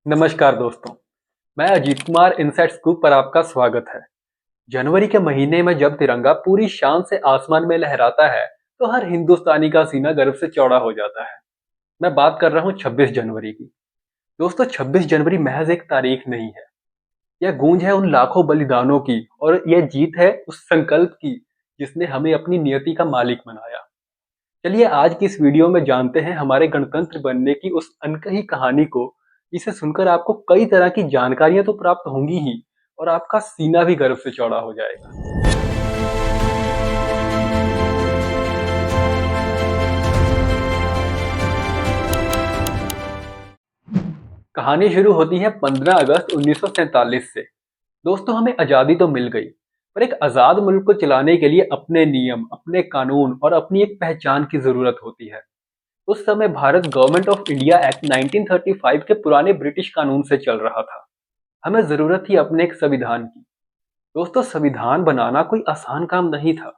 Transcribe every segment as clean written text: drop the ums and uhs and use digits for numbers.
नमस्कार दोस्तों, मैं अजीत कुमार इनसाइट स्कूप पर आपका स्वागत है। जनवरी के महीने में जब तिरंगा पूरी शान से आसमान में लहराता है, तो हर हिंदुस्तानी का सीना गर्व से चौड़ा हो जाता है। मैं बात कर रहा हूँ 26 जनवरी की। दोस्तों, 26 जनवरी महज एक तारीख नहीं है। यह गूंज है उन लाखों बलिदानों की और यह जीत है उस संकल्प की जिसने हमें अपनी नियति का मालिक बनाया। चलिए आज की इस वीडियो में जानते हैं हमारे गणतंत्र बनने की उस अनकही कहानी को, जिसे सुनकर आपको कई तरह की जानकारियां तो प्राप्त होंगी ही और आपका सीना भी गर्व से चौड़ा हो जाएगा। कहानी शुरू होती है 15 अगस्त 1947 से। दोस्तों, हमें आजादी तो मिल गई, पर एक आजाद मुल्क को चलाने के लिए अपने नियम, अपने कानून और अपनी एक पहचान की जरूरत होती है। उस समय Bharat government of India act 1935 के पुराने ब्रिटिश कानून से चल रहा था। हमें जरूरत थी अपने एक संविधान की। दोस्तों, संविधान बनाना कोई आसान काम नहीं था।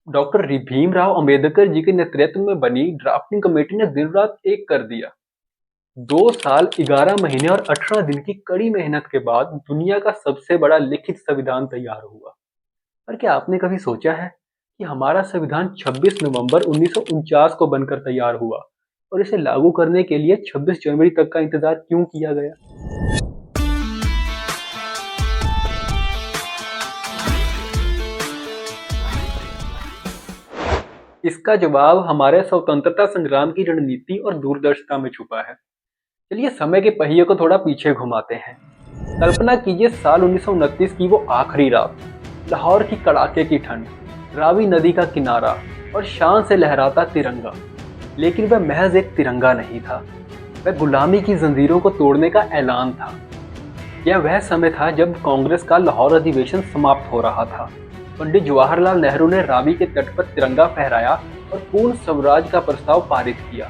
डॉक्टर भीमराव अंबेडकर जी के नेतृत्व में बनी ड्राफ्टिंग कमेटी ने दिन रात एक कर दिया। 2 साल 11 महीने और 18 दिन की कड़ी मेहनत के बाद दुनिया का सबसे बड़ा लिखित संविधान तैयार हुआ। पर क्या आपने कभी सोचा है कि हमारा संविधान 26 नवंबर 1949 को बनकर तैयार हुआ और इसे लागू करने के लिए 26 जनवरी तक का इंतजार क्यों किया गया? इसका जवाब हमारे स्वतंत्रता संग्राम की रणनीति और दूरदर्शिता में छुपा है। चलिए समय के पहिए को थोड़ा पीछे घुमाते हैं। कल्पना कीजिए साल 1929 की वो आखिरी रात, लाहौर की कड़ाके की ठंड, रावी नदी का किनारा और शान से लहराता तिरंगा। लेकिन वह महज एक तिरंगा नहीं था, वह गुलामी की जंजीरों को तोड़ने का ऐलान था। यह वह समय था जब कांग्रेस का लाहौर अधिवेशन समाप्त हो रहा था। पंडित जवाहरलाल नेहरू ने रावी के तट पर तिरंगा फहराया और पूर्ण स्वराज का प्रस्ताव पारित किया।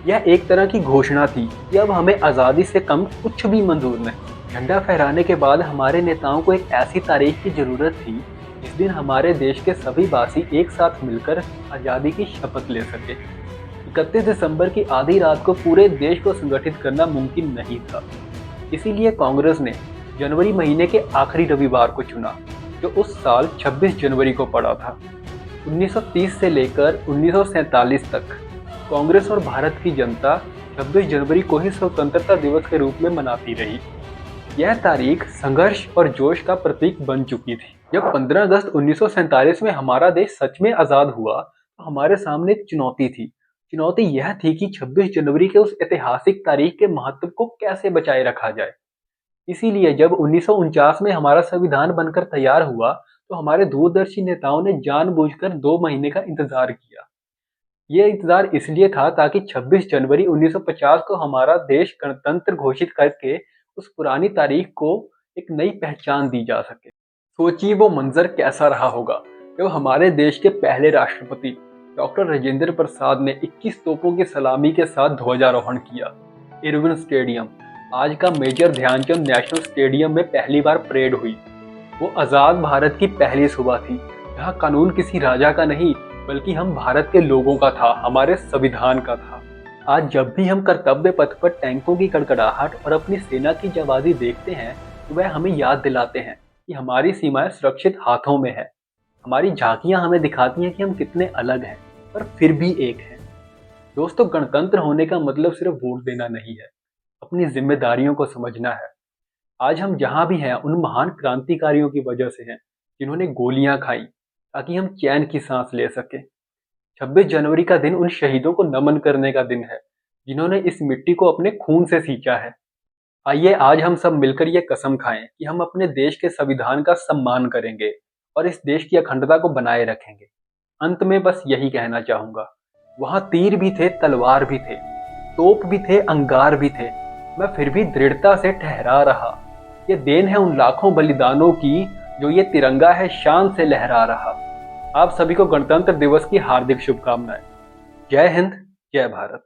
यह एक तरह की घोषणा थी कि अब हमें आज़ादी से कम कुछ भी मंजूर नहीं। झंडा फहराने के बाद हमारे नेताओं को एक ऐसी तारीख की जरूरत थी जिस दिन हमारे देश के सभी वासी एक साथ मिलकर आज़ादी की शपथ ले सके। 31 दिसंबर की आधी रात को पूरे देश को संगठित करना मुमकिन नहीं था। इसीलिए कांग्रेस ने जनवरी महीने के आखिरी रविवार को चुना, जो उस साल 26 जनवरी को पड़ा था। 1930 से लेकर 1947 तक कांग्रेस और भारत की जनता 26 जनवरी को ही स्वतंत्रता दिवस के रूप में मनाती रही। यह तारीख संघर्ष और जोश का प्रतीक बन चुकी थी। जब 15 अगस्त 1947 में हमारा देश सच में आज़ाद हुआ, तो हमारे सामने एक चुनौती थी। चुनौती यह थी कि 26 जनवरी के उस ऐतिहासिक तारीख के महत्व को कैसे बचाए रखा जाए। इसीलिए जब 1949 में हमारा संविधान बनकर तैयार हुआ, तो हमारे दूरदर्शी नेताओं ने जानबूझकर 2 महीने का इंतजार किया। ये इंतजार इसलिए था ताकि 26 जनवरी 1950 को हमारा देश गणतंत्र घोषित करके उस पुरानी तारीख को एक नई पहचान दी जा सके। सोचिए वो मंजर कैसा रहा होगा जब हमारे देश के पहले राष्ट्रपति डॉक्टर राजेंद्र प्रसाद ने 21 तोपों की सलामी के साथ ध्वजारोहण किया। इरविन स्टेडियम, आज का मेजर ध्यानचंद नेशनल स्टेडियम में पहली बार परेड हुई। वो आज़ाद भारत की पहली सुबह थी, जहाँ कानून किसी राजा का नहीं बल्कि हम भारत के लोगों का था, हमारे संविधान का था। आज जब भी हम कर्तव्य पथ पर टैंकों की कड़कड़ाहट और अपनी सेना की जाबाजी देखते हैं, तो वह हमें याद दिलाते हैं कि हमारी सीमाएं सुरक्षित हाथों में है। हमारी झांकियां हमें दिखाती हैं कि हम कितने अलग हैं, पर फिर भी एक हैं। दोस्तों, गणतंत्र होने का मतलब सिर्फ वोट देना नहीं है, अपनी जिम्मेदारियों को समझना है। आज हम जहां भी हैं उन महान क्रांतिकारियों की वजह से हैं, जिन्होंने गोलियां खाई ताकि हम चैन की सांस ले सके। 26 जनवरी का दिन उन शहीदों को नमन करने का दिन है, जिन्होंने इस मिट्टी को अपने खून से सींचा है। आइए आज हम सब मिलकर ये कसम खाएं कि हम अपने देश के संविधान का सम्मान करेंगे और इस देश की अखंडता को बनाए रखेंगे। अंत में बस यही कहना चाहूंगा, वहां तीर भी थे, तलवार भी थे, तोप भी थे, अंगार भी थे, मैं फिर भी दृढ़ता से ठहरा रहा। ये देन है उन लाखों बलिदानों की, जो ये तिरंगा है शान से लहरा रहा। आप सभी को गणतंत्र दिवस की हार्दिक शुभकामनाएं। जय हिंद, जय भारत।